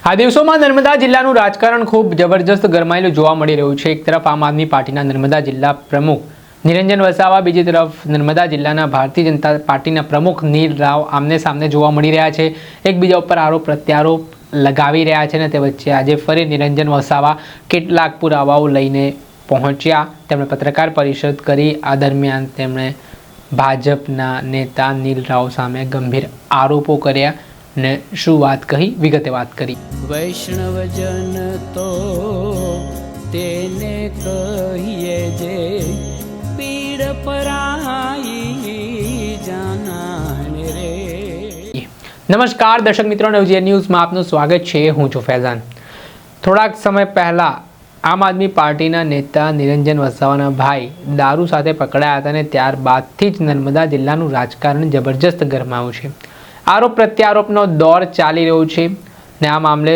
આ દિવસોમાં નર્મદા જિલ્લાનું રાજકારણ ખૂબ જબરજસ્ત ગરમાયેલું જોવા મળી રહ્યું છે। એક તરફ આમ આદમી પાર્ટીના નર્મદા જિલ્લા પ્રમુખ નિરંજન વસાવા, બીજી તરફ નર્મદા જિલ્લાના ભારતીય જનતા પાર્ટીના પ્રમુખ નીલ રાવ આમને સામને જોવા મળી રહ્યા છે। એકબીજા ઉપર આરોપ પ્રત્યારોપ લગાવી રહ્યા છે અને તે વચ્ચે આજે ફરી નિરંજન વસાવા કેટલાક પુરાવાઓ લઈને પહોંચ્યા। તેમણે પત્રકાર પરિષદ કરી। આ દરમિયાન તેમણે ભાજપના નેતા નીલ રાવ સામે ગંભીર આરોપો કર્યા ને શું વાત કહી, વિગતે વાત કરી। વૈષ્ણવજન તો તેને કહીએ જે પીડ પરાઈ જાનાને રે। નમસ્કાર દર્શક મિત્રો, નવજીવન ન્યૂઝમાં આપનું સ્વાગત છે। હું છું ફૈઝાન। થોડાક સમય પહેલા આમ આદમી પાર્ટીના નેતા નિરંજન વસાવાના ભાઈ દારૂ સાથે પકડાયા હતા અને ત્યારબાદથી જ નર્મદા જિલ્લાનું રાજકારણ જબરજસ્ત ગરમાયું છે। આરોપ પ્રત્યારોપનો દોર ચાલી રહ્યો છે ને આ મામલે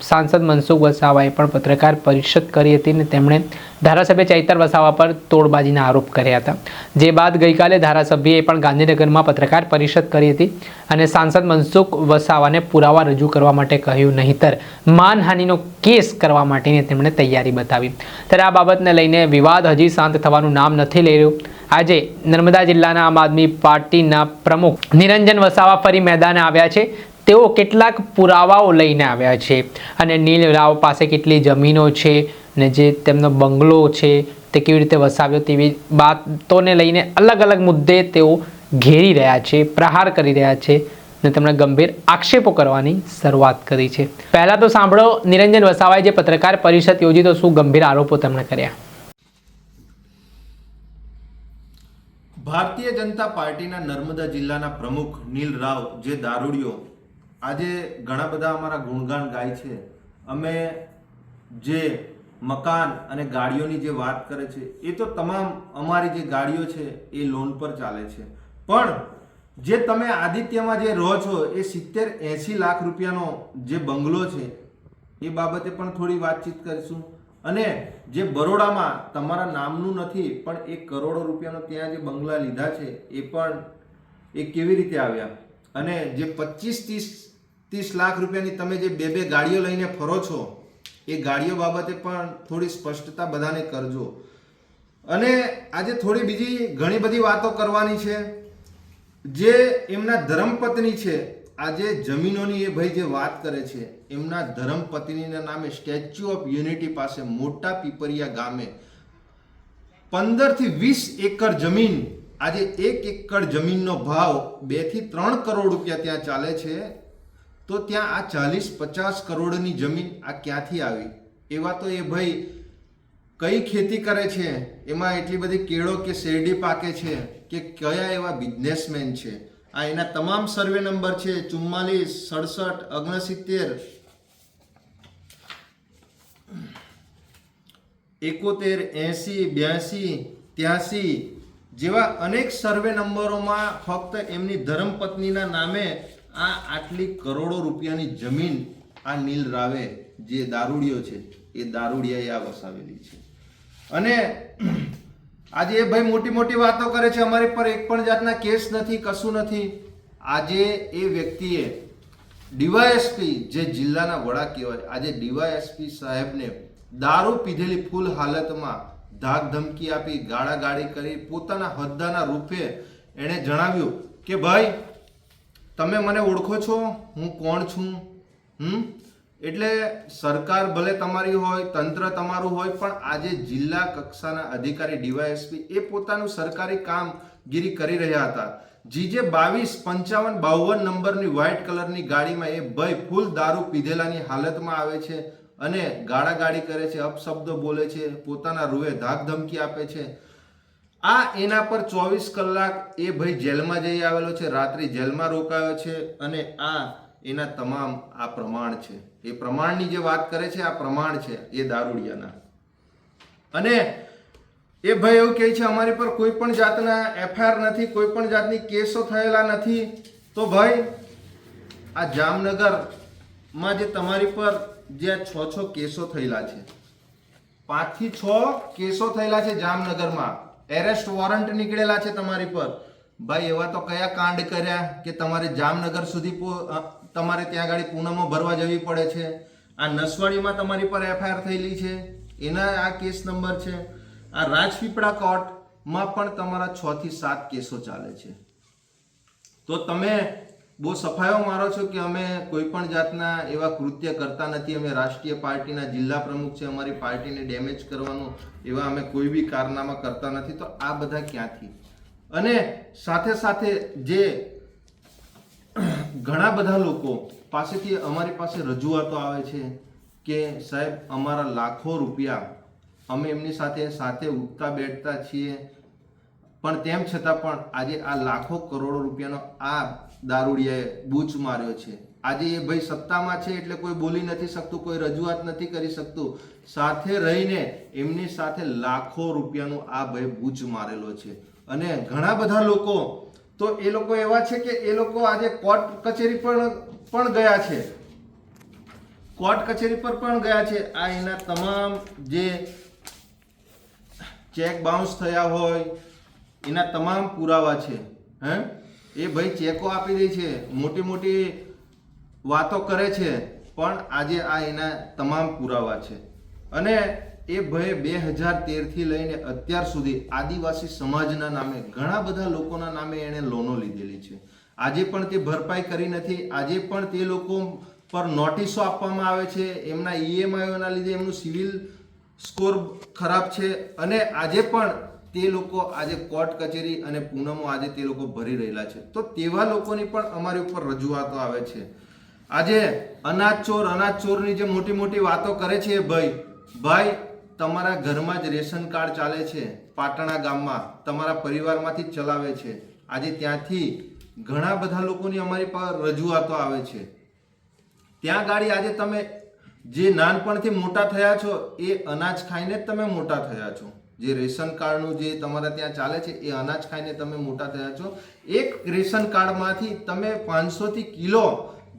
સાંસદ મનસુખ વસાવાએ પણ પત્રકાર પરિષદ કરી હતી ને તેમણે ધારાસભ્ય ચૈતર વસાવા પર તોડબાજીના આરોપ કર્યા હતા। જે બાદ ગઈકાલે ધારાસભ્યએ પણ ગાંધીનગરમાં પત્રકાર પરિષદ કરી હતી અને સાંસદ મનસુખ વસાવાને પુરાવા રજૂ કરવા માટે કહ્યું, નહીંતર માનહાનિનો કેસ કરવા માટેની તેમણે તૈયારી બતાવી। ત્યારે આ બાબતને લઈને વિવાદ હજી શાંત થવાનું નામ નથી લઈ રહ્યું। આજે નર્મદા જિલ્લાના આમ આદમી પાર્ટીના પ્રમુખ નિરંજન વસાવા ફરી મેદાને આવ્યા છે। તેઓ કેટલાક પુરાવાઓ લઈને આવ્યા છે અને નીલ રાવ પાસે કેટલી જમીનો છે ને જે તેમનો બંગલો છે તે કેવી રીતે વસાવ્યો તેવી બાતોને લઈને અલગ અલગ મુદ્દે તેઓ ઘેરી રહ્યા છે, પ્રહાર કરી રહ્યા છે ને તેમણે ગંભીર આક્ષેપો કરવાની શરૂઆત કરી છે। પહેલા તો સાંભળો નિરંજન વસાવાએ જે પત્રકાર પરિષદ યોજી તો શું ગંભીર આરોપો તેમણે કર્યા। ભારતીય જનતા પાર્ટીના નર્મદા જિલ્લાના પ્રમુખ નીલ રાવ જે દારૂડિયો આજે ઘણા બધા અમારા ગુણગાન ગાય છે। અમે જે મકાન અને ગાડીઓની જે વાત કરે છે એ તો તમામ અમારી જે ગાડીઓ છે એ લોન પર ચાલે છે, પણ જે તમે આદિત્યમાં જે રહો છો એ 70-80 લાખ રૂપિયાનો જે બંગલો છે એ બાબતે પણ થોડી વાતચીત કરીશું। અને જે બરોડામાં તમારા નામનું નથી પણ 1 કરોડ રૂપિયાનો ત્યાં જે બંગલા લીધા છે એ પણ એ કેવી રીતે આવ્યા, અને જે 25-30 લાખ રૂપિયાની તમે જે બે ગાડીઓ લઈને ફરો છો એ ગાડીઓ બાબતે પણ થોડી સ્પષ્ટતા બધાને કરજો। અને આજે થોડી બીજી ઘણી બધી વાતો કરવાની છે। જે એમના ધર્મપત્ની છે, આજે જમીનોની એ ભાઈ જે વાત કરે છે, એમના ધર્મપત્નીના નામે સ્ટેચ્યુ ઓફ યુનિટી પાસે મોટા પીપરિયા ગામે 15 થી 20 એકર જમીન, આજે 1 એકર જમીનનો ભાવ 2 થી 3 કરોડ રૂપિયા ત્યાં ચાલે છે। તો ત્યાં આ 40-50 કરોડની જમીન આ ક્યાંથી આવી? એવા તો એ ભાઈ કઈ ખેતી કરે છે, એમાં એટલી બધી કેળો કે શેરડી પાકે છે કે કયા એવા બિઝનેસમેન છે? આ એના તમામ સર્વે નંબર છે 44, 67, 69, 71, 80, 82, 83 જેવા અનેક સર્વે નંબરોમાં ફક્ત એમની ધર્મપત્નીના નામે આ આટલી કરોડો રૂપિયાની જમીન આ નીલ રાવે જે દારૂડિયો છે એ દારૂડિયાએ આ વસાવેલી છે। અને આજે એ ભાઈ મોટી મોટી વાતો કરે છે, અમારી પર એક પણ જાતના કેસ નથી, કશું નથી। આજે એ વ્યક્તિએ ડીવાયએસપી જે જિલ્લાના વડા કહેવાય, આજે ડીવાયએસપી સાહેબને દારૂ પીધેલી ફૂલ હાલતમાં ધાક ધમકી આપી, ગાળાગાળી કરી, પોતાના હોદ્દાના રૂપે એણે જણાવ્યું કે ભાઈ તમે મને ઓળખો છો, હું કોણ છું? એટલે સરકાર ભલે તમારી હોય, તંત્ર તમારું હોય, પણ આજે જિલ્લા કક્ષાના અધિકારી ડીવાયએસપી એ પોતાનું સરકારી કામગીરી કરી રહ્યા હતા। જીજે 225552 નંબરની વ્હાઇટ કલરની ગાડીમાં એ ભાઈ ફૂલ દારૂ પીધેલાની હાલતમાં આવે છે અને ગાળાગાળી કરે છે, અપશબ્દો બોલે છે, પોતાના રૂએ ધાક ધમકી આપે છે। આ એના પર 24 કલાક એ ભાઈ જેલમાં જઈ આવેલો છે, રાત્રિ જેલમાં રોકાયો છે અને આ એના તમામ આ પ્રમાણ છે। એ પ્રમાણની જે વાત કરે છે, આ પ્રમાણ છે એ દારૂડિયાના। અને એ ભાઈ એવું કહે છે અમારી પર કોઈ પણ જાતના એફઆઈઆર નથી, કોઈ પણ જાતની કેસો થયેલા નથી। તો ભાઈ આ જામનગરમાં જે તમારી પર જે 6 કેસો થયેલા છે, 5 થી 6 કેસો થયેલા છે જામનગરમાં, એરેસ્ટ વોરંટ નીકળેલા છે તમારી પર। ભાઈ એવા તો કયા કાંડ કર્યા કે તમારે જામનગર સુધી તમારે ત્યાં ગાડી પૂનમો ભરવા જવી પડે છે? આ નસવાડીમાં તમારી પર એફઆઈઆર થયેલી છે, એના આ કેસ નંબર છે. આ રાજપીપળા કોર્ટમાં પણ તમારા 6 થી 7 કેસો ચાલે છે. તો તમે બહુ સફાયો મારો છો કે અમે કોઈ પણ જાતના એવા કૃત્ય કરતા નથી, અમે રાષ્ટ્રીય પાર્ટીના જિલ્લા પ્રમુખ છે, અમારી પાર્ટીને ડેમેજ કરવાનું એવા અમે કોઈ બી કારનામા કરતા નથી. તો આ બધા ક્યાંથી? અને સાથે સાથે જે ઘણા બધા લોકો પાસેથી અમારી પાસે રજૂઆતો આવે છે કે સાહેબ અમારા લાખો રૂપિયા અમે એમની સાથે ઉઠતા બેઠતા છીએ, પણ તેમ છતાં પણ આજે આ લાખો કરોડો રૂપિયાનો આ દારૂડિયાએ બૂચ માર્યો છે. આજે એ ભાઈ સત્તામાં છે એટલે કોઈ બોલી નથી શકતું, કોઈ રજૂઆત નથી કરી શકતું. સાથે રહીને એમની સાથે લાખો રૂપિયાનું આ ભાઈ બૂચ મારેલો છે. અને ઘણા બધા લોકો તો એ લોકો એવા છે કે એ લોકો આજે કોર્ટ કચેરી પણ ગયા છે, કોર્ટ કચેરી પર પણ ગયા છે. આ એના તમામ જે ચેક બાઉન્સ થયા હોય એના તમામ પુરાવા છે. એ ભાઈ ચેકો આપી દે છે, મોટી મોટી વાતો કરે છે, પણ આજે આ એના તમામ પુરાવા છે. અને એ ભાઈ 2013 થી લઈને અત્યાર સુધી આદિવાસી સમાજના નામે ઘણા બધા લોકોના નામે એણે લોનો લીધેલી છે. આજે પણ તે ભરપાઈ કરી નથી. આજે પણ તે લોકો પર નોટિસો આપવામાં આવે છે. એમના ઈએમઆઈઓના લીધે એમનું સિવિલ સ્કોર ખરાબ છે. અને આજે પણ તે લોકો આજે કોર્ટ કચેરી અને પૂનમો આજે તે લોકો ભરી રહેલા છે. તો તેવા લોકોની પણ અમારી ઉપર રજૂઆતો આવે છે. આજે અનાજ ચોરની જે મોટી મોટી વાતો કરે છે ભાઈ તમારા ઘરમાં જ રેશન કાર્ડ ચાલે છે, પાટણા ગામમાં તમારા પરિવારમાંથી જ ચલાવે છે. આજે ત્યાંથી ઘણા બધા લોકોની અમારી પર રજૂઆતો આવે છે. ત્યાં ગાડી આજે તમે જે નાનપણથી મોટા થયા છો એ અનાજ ખાઈને જ તમે મોટા થયા છો. જે રેશન કાર્ડનું જે તમારા ત્યાં ચાલે છે એ અનાજ ખાઈને તમે મોટા થયા છો. એક રેશન કાર્ડમાંથી તમે 500 થી કિલો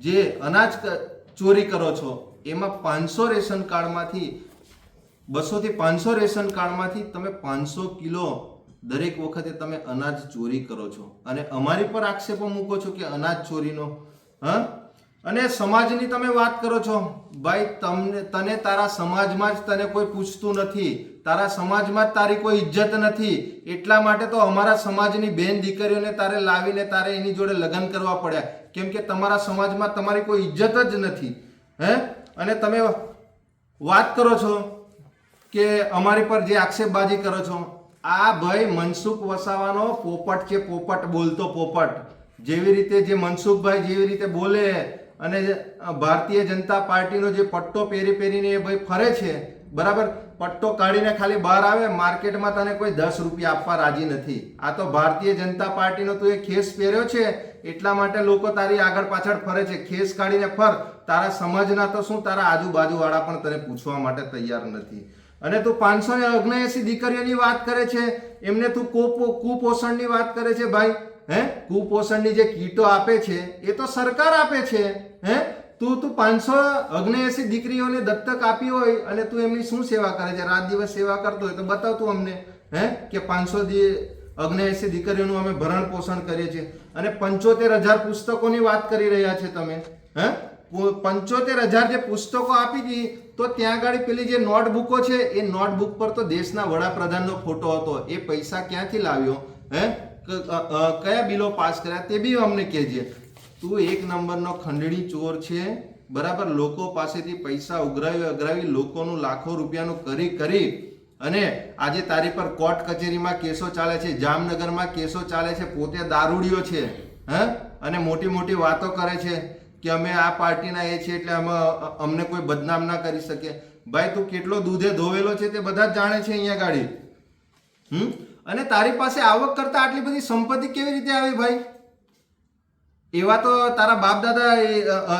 જે અનાજ ચોરી કરો છો, એમાં 500 રેશન કાર્ડમાંથી 200 થી 500 રેશન કાર્ડમાંથી તમે 500 કિલો દરેક વખતે તમે અનાજ ચોરી કરો છો. અને અમારી પર આક્ષેપો મૂકો છો કે અનાજ ચોરીનો. અને સમાજની તમે વાત કરો છો ભાઈ, તને તારા સમાજમાં જ તને કોઈ પૂછતું નથી, તારા સમાજમાં જ તારી કોઈ ઇજ્જત નથી. એટલા માટે તો અમારા સમાજની બેન દીકરીઓને તારે લાવીને તારે એની જોડે લગ્ન કરવા પડ્યા, કેમ કે તમારા સમાજમાં તમારી કોઈ ઇજ્જત જ નથી. અને તમે વાત કરો છો કે અમારી પર જે આક્ષેપબાજી કરો છો, આ ભાઈ મનસુખ વસાવાનો પોપટ છે, પોપટ બોલતો પોપટ. જેવી રીતે જે મનસુખભાઈ જેવી રીતે બોલે અને ભારતીય જનતા પાર્ટીનો જે પટ્ટો પહેરીને એ ભાઈ ફરે છે, બરાબર, પટ્ટો કાઢીને ખાલી બહાર આવે, માર્કેટમાં તને કોઈ 10 રૂપિયા આપવા રાજી નથી. આ તો ભારતીય જનતા પાર્ટીનો તું એ ખેસ પહેર્યો છે એટલા માટે લોકો તારી આગળ પાછળ ફરે છે. ખેસ કાઢીને ફર, તારા સમાજના તો શું તારા આજુબાજુ વાળા પણ તને પૂછવા માટે તૈયાર નથી. અને તું 579 દીકરીઓની વાત કરે છે, એમને તું કુપોષણની વાત કરે છે ભાઈ. કુપોષણની જે કીટો આપે છે એ તો સરકાર આપે છે. તું 579 દીકરીઓને દત્તક આપી હોય અને તું એમની શું સેવા કરે છે? રાત દિવસ સેવા કરતો હોય તો બતાવ તું અમને, કે 579 દીકરીઓનું અમે ભરણ પોષણ કરીએ છીએ. અને 75,000 પુસ્તકોની વાત કરી રહ્યા છે તમે. 75,000 જે પુસ્તકો આપી હતી, તો ત્યાં આગળ પેલી જે નોટબુકો છે એ નોટબુક પર તો દેશના વડાપ્રધાનનો ફોટો હતો. એ પૈસા ક્યાંથી લાવ્યો? કયા બિલો પાસ કર્યા તે બી અમને કહેજે. તું એક નંબરનો ખંડણી ચોર છે, બરાબર. લોકો પાસેથી પૈસા ઉઘરાવી લોકોનું લાખો રૂપિયાનું કરી અને આજે તારી પર કોર્ટ કચેરીમાં કેસો ચાલે છે, જામનગરમાં કેસો ચાલે છે. પોતે દારૂડિયો છે, અને મોટી મોટી વાતો કરે છે કે અમે આ પાર્ટીના એ છે એટલે અમને કોઈ બદનામ ના કરી શકે. ભાઈ તું કેટલો દૂધે ધોવેલો છે તે બધા જ જાણે છે અહીંયા ગાડી. અને તારી પાસે આવક કરતા આટલી બધી સંપત્તિ કેવી રીતે આવી ભાઈ? એવા તો તારા બાપ દાદા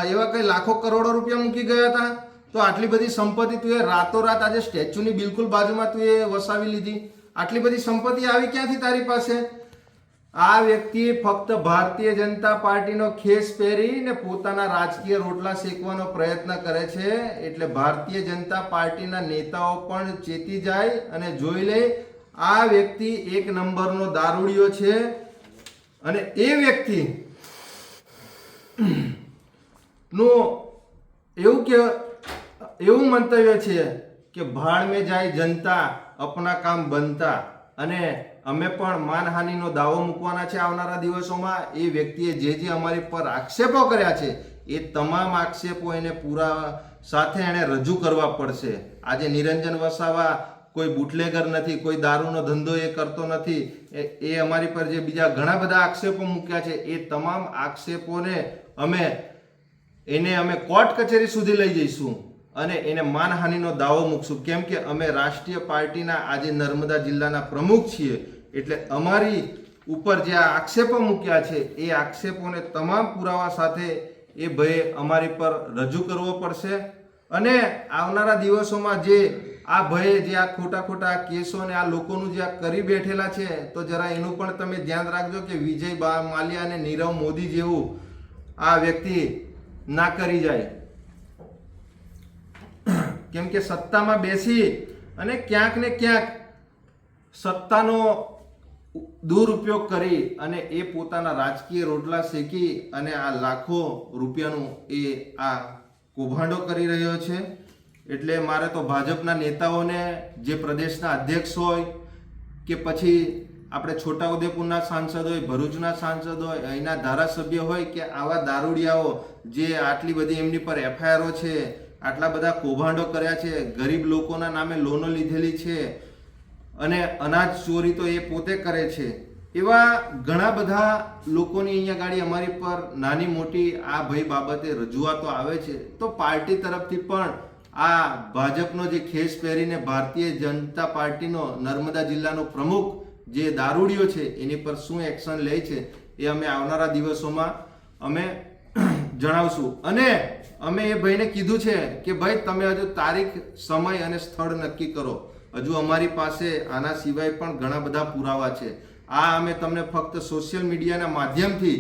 એવા કઈ લાખો કરોડો રૂપિયા મૂકી ગયા હતા, તો આટલી બધી સંપત્તિ તું એ રાતોરાત આજે સ્ટેચ્યુની બિલકુલ બાજુમાં તું એ વસાવી લીધી. આટલી બધી સંપત્તિ આવી ક્યાંથી તારી પાસે? આ વ્યક્તિ ફક્ત ભારતીય જનતા પાર્ટીનો ખેસ પહેરીને પોતાના રાજકીય રોટલા શેકવાનો પ્રયત્ન કરે છે. એટલે ભારતીય જનતા પાર્ટીના નેતાઓ પણ ચેતી જાય અને જોઈ લે આ વ્યક્તિ એક નંબરનો દારૂડિયો છે. અને એ વ્યક્તિ નું એવું કે એવું મંતવ્ય છે કે ભાડ મેં જાય જનતા અપના કામ બનતા, અને અમે પણ માનહાનિનો દાવો મૂકવાના છે આવનારા દિવસોમાં. એ વ્યક્તિએ જે અમારી પર આક્ષેપો કર્યા છે એ તમામ આક્ષેપો એને પૂરા સાથે એને રજૂ કરવા પડશે. આજે નિરંજન વસાવા કોઈ બુટલેગર નથી, કોઈ દારૂનો ધંધો એ કરતો નથી. એ અમારી પર જે બીજા ઘણા બધા આક્ષેપો મૂક્યા છે એ તમામ આક્ષેપોને અમે કોર્ટ કચેરી સુધી લઈ જઈશું અને એને માનહાનિનો દાવો મૂકશું. કેમ કે અમે રાષ્ટ્રીય પાર્ટીના આજે નર્મદા જિલ્લાના પ્રમુખ છીએ, એટલે અમારી ઉપર જે આ આક્ષેપો મૂક્યા છે એ આક્ષેપોને તમામ પુરાવા સાથે એ ભયે અમારી પર રજૂ કરવો પડશે. અને આવનારા દિવસોમાં જે આ ભયે જે આ ખોટા કેસો અને આ લોકોનું જે આ કરી બેઠેલા છે, તો જરા એનું પણ તમે ધ્યાન રાખજો કે વિજય માલ્યા અને નીરવ મોદી જેવું આ વ્યક્તિ ના કરી જાય. કેમ કે સત્તામાં બેસી અને ક્યાંક ને ક્યાંક સત્તાનો દુરુપયોગ કરી અને એ પોતાના રાજકીય રોટલા શેકી અને આ લાખો રૂપિયાનું એ આ કૌભાંડો કરી રહ્યો છે. એટલે મારે તો ભાજપના નેતાઓને, જે પ્રદેશના અધ્યક્ષ હોય કે પછી આપણે છોટાઉદેપુરના સાંસદ હોય, ભરૂચના સાંસદ હોય, અહીંના ધારાસભ્ય હોય કે આવા દારૂડિયાઓ જે આટલી બધી એમની પર એફઆઈઆરો છે, આટલા બધા કૌભાંડો કર્યા છે, ગરીબ લોકોના નામે લોનો લીધેલી છે અને અનાજ ચોરી તો એ પોતે કરે છે, એવા ઘણા બધા લોકોની અહીંયા ગાડી અમારી પર નાની મોટી આ ભય બાબતે રજૂઆતો આવે છે. તો પાર્ટી તરફથી પણ આ ભાજપનો જે ખેસ પહેરીને ભારતીય જનતા પાર્ટીનો નર્મદા જિલ્લાનો પ્રમુખ જે દારૂડિયો છે એની પર શું એક્શન લે છે એ અમે આવનારા દિવસોમાં અમે જણાવશું. અને અમે એ ભાઈને કીધું છે કે ભાઈ તમે હજુ તારીખ, સમય અને સ્થળ નક્કી કરો. હજુ અમારી પાસે આના સિવાય પણ ઘણા બધા પુરાવા છે. આ અમે તમને ફક્ત સોશિયલ મીડિયાના માધ્યમથી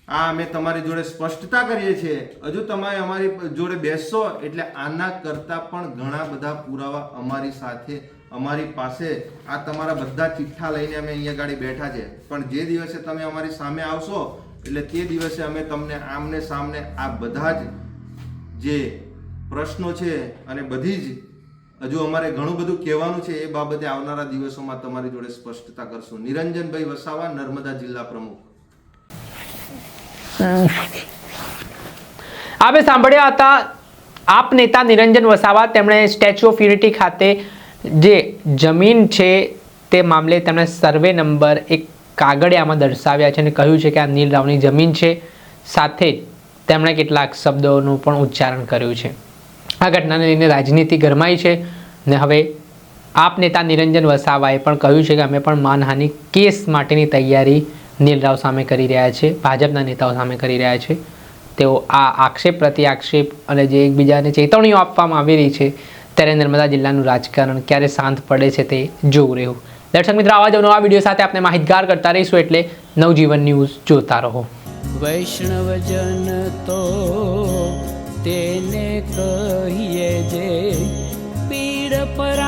આ અમે તમારી જોડે સ્પષ્ટતા કરીએ છીએ. હજુ તમે અમારી જોડે બેસશો એટલે આના કરતાં પણ ઘણા બધા પુરાવા અમારી સાથે, અમારી પાસે આ તમારા બધા ચિઠ્ઠા લઈને અમે અહીંયા ગાડી બેઠા છે. પણ જે દિવસે તમે અમારી સામે આવશો એટલે તે દિવસે અમે તમને આમને સામને આ બધા જ જે પ્રશ્નો છે અને બધી જ હજુ અમારે ઘણું બધું કહેવાનું છે એ બાબતે આવનારા દિવસોમાં તમારી જોડે સ્પષ્ટતા કરશું. નિરંજનભાઈ વસાવા, નર્મદા જિલ્લા પ્રમુખ. આપણે સાંભળ્યા હતા આપ નેતા નિરંજન વસાવા. તેમણે સ્ટેચ્યુ ઓફ યુનિટી ખાતે જે જમીન છે તે મામલે તેમણે સર્વે નંબર એક કાગળિયામાં દર્શાવ્યા છે અને કહ્યું છે કે આ નીલ રાવની જમીન છે. સાથે જ તેમણે કેટલાક શબ્દોનું પણ ઉચ્ચારણ કર્યું છે. આ ઘટનાને લઈને રાજનીતિ ગરમાઈ છે ને હવે આપ નેતા નિરંજન વસાવાએ પણ કહ્યું છે કે અમે પણ માનહાનિ કેસ માટેની તૈયારી નીલરાવ સામે કરી રહ્યા છે, ભાજપના નેતાઓ સામે કરી રહ્યા છે. તેઓ આ આક્ષેપ પ્રતિ આક્ષેપ અને જે એકબીજાને ચેતવણીઓ આપવામાં આવી રહી છે ત્યારે નર્મદા જિલ્લાનું રાજકારણ ક્યારે શાંત પડે છે તે જોવું રહ્યું. દર્શક મિત્રો, આવા જ નવા વિડીયો સાથે આપણે માહિતગાર કરતા રહીશું, એટલે નવજીવન ન્યૂઝ જોતા રહો. વૈષ્ણવજન તો તેને કહીએ જે પીડ પરા